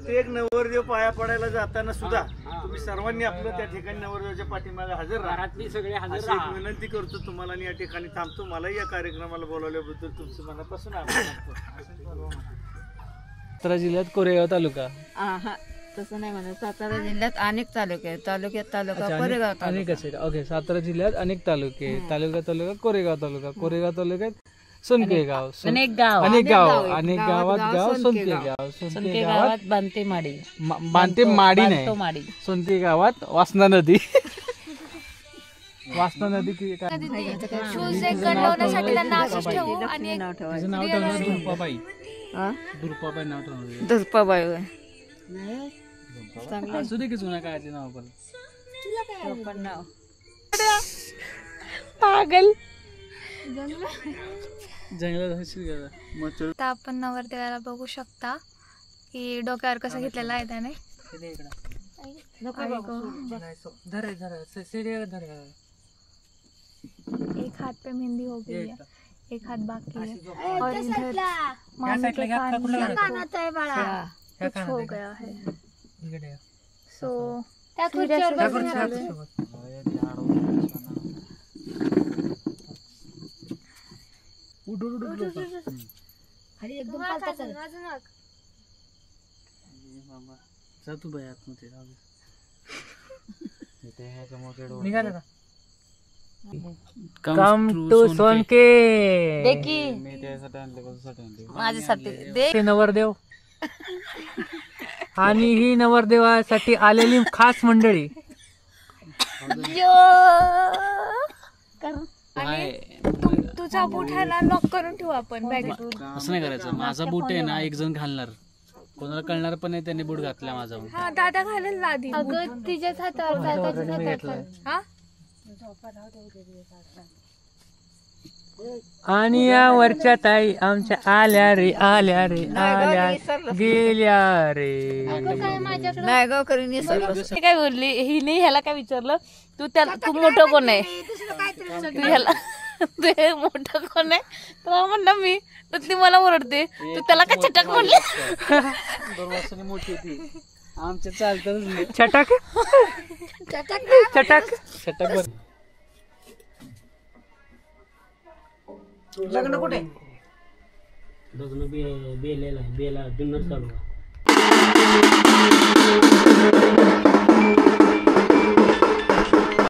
प्रत्येक नवरदेव पाया पडायला जाताना सुद्धा तुम्ही सर्वांनी आपलं त्या ठिकाणी नवरदेवाच्या पाठीमागे हजर राहा, सगळे हजर एक विनंती करतो तुम्हाला आणि या ठिकाणी थांबतो. मलाही या कार्यक्रमाला बोलावल्याबद्दल तुमचं मनापासून आभार मानतो. सातारा जिल्ह्यात कोरेगाव तालुका. तसं नाही म्हणत. सातारा जिल्ह्यात अनेक तालुके तालुका कोरेगाव अनेक असेल. ओके. सातारा जिल्ह्यात अनेक तालुके. तालुका कोरेगाव तालुक्यात सोनके गाव. अनेक गावात गाव सोनके गाव. सोनके गावात बांते माडी नाही. सोनके गावात वासना नदी. वासना नदी शूज एक गंडवण्यासाठी त्यांना असंच ठेवू आणि नाव ठेवणार दुर्पाबाई. दुर्पाबाई नाव ठेवणार. दुर्पाबाई असू दे की जुन्या काळाचे नाव पण नाव पागल. जंगलात आपण नवरदेवाला बघू शकता की डोक्यावर कसं घेतलेलं आहे त्याने. एक हाथ पे मेहंदी हो गई है, एक हाथ बाकी है और इधर मामी के कान में कुछ हो गया है. सो कम टू सोनके. माझ्यासाठी नवरदेव आणि ही नवरदेवासाठी आलेली खास मंडळी. तुझा बूट आहे ना लॉक करून ठेवू आपण बॅगेत. असं नाही करायचं. माझा बूट आहे ना एक जण घालणार, कोणाला कळणार पण नाही त्यांनी बूट घातला माझा. हा दादा घालेल ना आधी. अगं तिच्याच हातावर. हा आणि या वरच्या ताई आमच्या आल्या रे गेल्या रे. नाही गाव करून काय बोलली ही नाही. ह्याला काय विचारलं तू मोठं कोण आहे, तू ह्याला ते मोठं कोण आहे तर म्हणलं मी. तर ती मला ओरडते तू त्याला काय छटक म्हणली. 2 वर्षांनी मोठी होती आमच्या चालतच छटक छटक छटक. लग्न कुठे? लग्न बेला डिनर चालू.